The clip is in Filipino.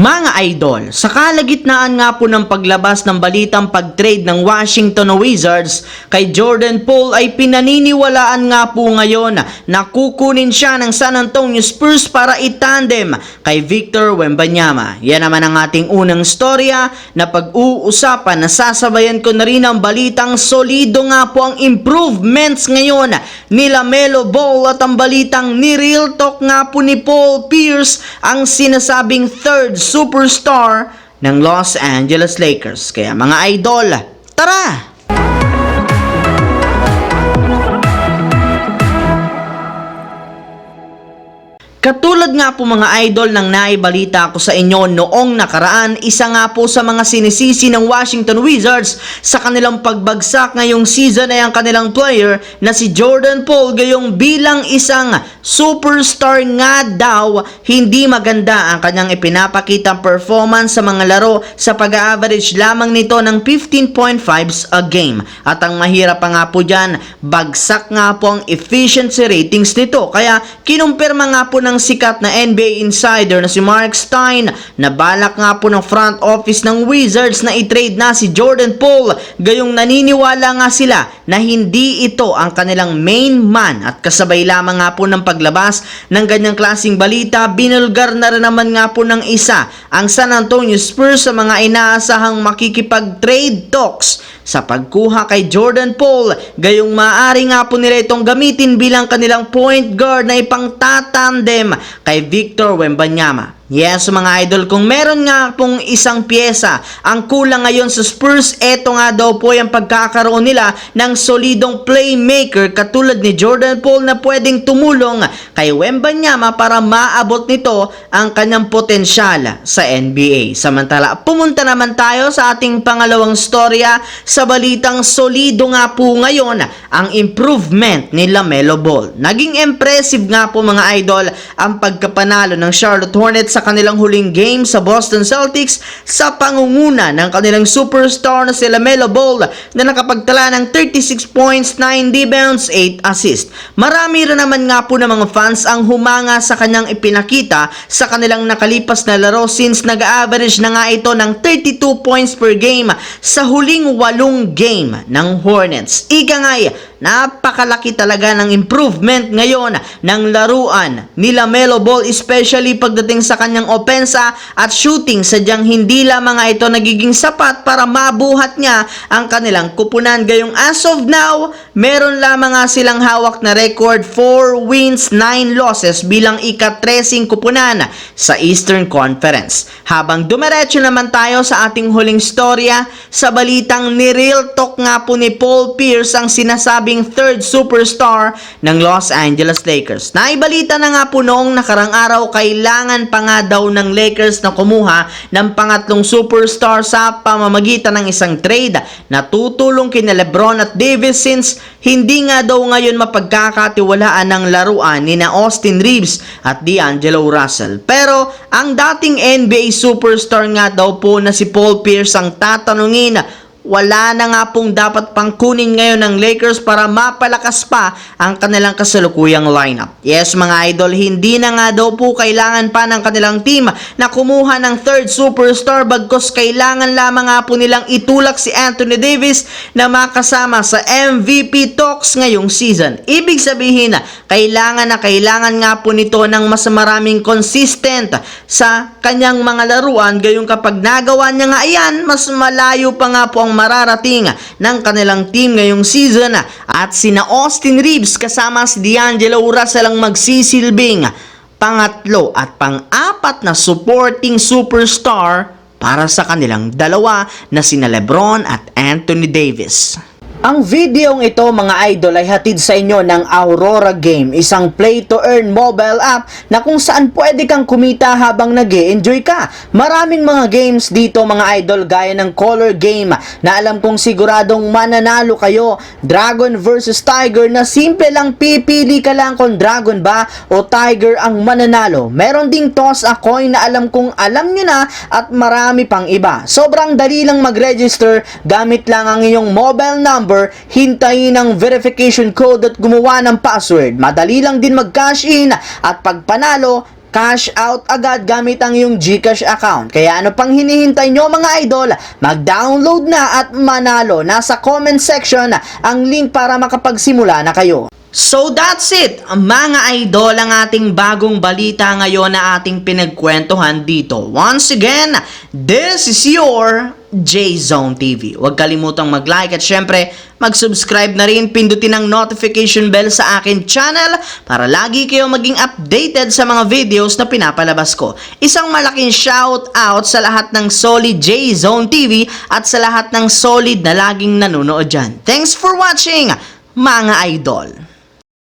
Mga idol, sa kalagitnaan nga po ng paglabas ng balitang pag-trade ng Washington Wizards kay Jordan Poole ay pinaniniwalaan nga po ngayon na kukunin siya ng San Antonio Spurs para itandem kay Victor Wembanyama. Yan naman ang ating unang storya na pag-uusapan na sasabayan ko na rin ang balitang solido nga po ang improvements ngayon ni LaMelo Ball at ang balitang ni Real Talk nga po ni Paul Pierce ang sinasabing third superstar ng Los Angeles Lakers. Kaya mga idol, tara! Katulad nga po mga idol ng naibalita ko sa inyo noong nakaraan, isa nga po sa mga sinisisi ng Washington Wizards sa kanilang pagbagsak ngayong season ay ang kanilang player na si Jordan Poole, gayong bilang isang superstar nga daw, hindi maganda ang kanyang ipinapakitang performance sa mga laro sa pag-average lamang nito ng 15.5 a game. At ang mahirap pa nga po dyan, bagsak nga po ang efficiency ratings nito. Kaya kinumpirma nga po ng sikat na NBA insider na si Mark Stein na balak nga po ng front office ng Wizards na i-trade na si Jordan Poole, gayong naniniwala nga sila na hindi ito ang kanilang main man. At kasabay lamang nga po ng paglabas ng ganyang klaseng balita, binulgar na rin naman nga po ng isa ang San Antonio Spurs sa mga inaasahang makikipag-trade talks sa pagkuha kay Jordan Poole, gayong maaari nga po nila itong gamitin bilang kanilang point guard na ipangtatandem kay Victor Wembanyama. Yes mga idol, kung meron nga pong isang pyesa ang kulang ngayon sa Spurs, eto nga daw po yung pagkakaroon nila ng solidong playmaker katulad ni Jordan Poole na pwedeng tumulong kay Wembanyama para maabot nito ang kanyang potensyal sa NBA. Samantala, pumunta naman tayo sa ating pangalawang storya sa balitang solido nga po ngayon ang improvement ni LaMelo Ball. Naging impressive nga po mga idol ang pagkapanalo ng Charlotte Hornets sa kanilang huling game sa Boston Celtics sa pangunguna ng kanilang superstar na si LaMelo Ball na nakapagtala ng 36 points, 9 rebounds, 8 assists. Marami rin naman nga po ng mga fans ang humanga sa kanyang ipinakita sa kanilang nakalipas na laro since nag-average na nga ito ng 32 points per game sa huling 8 game ng Hornets. Ika nga'y napakalaki talaga ng improvement ngayon ng laruan ni LaMelo Ball, especially pagdating sa kanyang opensa at shooting. Sadyang hindi lamang nga ito nagiging sapat para mabuhat niya ang kanilang kupunan. Gayong as of now, meron lamang nga silang hawak na record 4 wins, 9 losses bilang ika-13 kupunan sa Eastern Conference. Habang dumiretso naman tayo sa ating huling storya sa balitang ni Real Talk nga po ni Paul Pierce ang sinasabing third superstar ng Los Angeles Lakers. Naibalita na nga po noong nakarang araw, kailangan pa nga daw ng Lakers na kumuha ng pangatlong superstar sa pamamagitan ng isang trade na tutulong kina LeBron at Davis since hindi nga daw ngayon mapagkakatiwalaan ng laruan ni na Austin Reeves at D'Angelo Russell. Pero ang dating NBA superstar nga daw po na si Paul Pierce ang tatanungin, wala na nga pong dapat pang kunin ngayon ng Lakers para mapalakas pa ang kanilang kasalukuyang lineup. Yes mga idol, hindi na nga daw po kailangan pa ng kanilang team na kumuha ng third superstar, bagkus kailangan lamang nga po nilang itulak si Anthony Davis na makasama sa MVP talks ngayong season. Ibig sabihin na kailangan nga po nito ng mas maraming consistent sa kanyang mga laruan, gayong kapag nagawa niya nga ayan, mas malayo pa nga po ang mararating ng kanilang team ngayong season at sina Austin Reeves kasama si D'Angelo Russell ang magsisilbing pangatlo at pang-apat na supporting superstar para sa kanilang dalawa na sina LeBron at Anthony Davis. Ang videong ito mga idol ay hatid sa inyo ng Aurora Game, isang play-to-earn mobile app na kung saan pwede kang kumita habang nag-e-enjoy ka. Maraming mga games dito mga idol gaya ng Color Game na alam kong siguradong mananalo kayo, Dragon versus Tiger na simple lang pipili ka lang kung Dragon ba o Tiger ang mananalo. Meron ding Toss a Coin na alam kong alam nyo na at marami pang iba. Sobrang dali lang mag-register, gamit lang ang iyong mobile number, hintayin ang verification code at gumawa ng password. Madali lang din mag-cash in at pag panalo, cash out agad gamit ang iyong GCash account. Kaya ano pang hinihintay nyo mga idol? Mag-download na at manalo. Nasa comment section ang link para makapagsimula na kayo. So that's it, mga idol, ang ating bagong balita ngayon na ating pinagkwentuhan dito. Once again, this is your J-Zone TV. Huwag kalimutang mag-like at syempre mag-subscribe na rin, pindutin ang notification bell sa akin channel para lagi kayo maging updated sa mga videos na pinapalabas ko. Isang malaking shout out sa lahat ng solid J-Zone TV at sa lahat ng solid na laging nanonood dyan. Thanks for watching, mga idol.